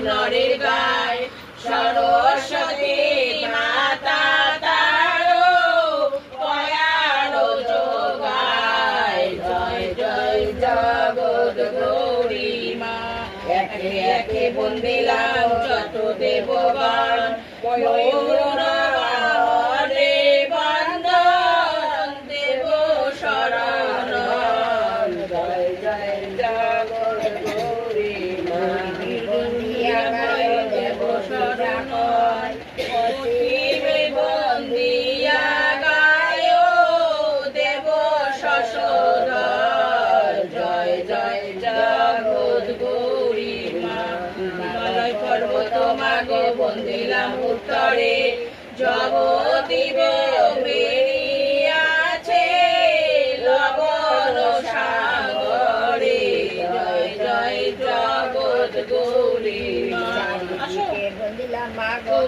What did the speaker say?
নরের গায় সরস্বতী মাতা তারো পয়ারো যোগায় জয় জয় জগৎ গৌরী মা একে একে বন্দিলাম যত দেবগণ ময়ূরবাহনে বন্দন দেব শরণ জয় জয় জগৎ গৌরী মা দেব শরণ অসীমে বন্দিয়া গায় দেব শশধর জয় জয় জগৎ গৌরী মা হিমালয় পর্বত মাগো বন্দিলাম উত্তরে জগতিব বেরিয়াছে লবণ সাগরে জয় জয় জগৎ গৌরী মা বন্দিলাম মাগো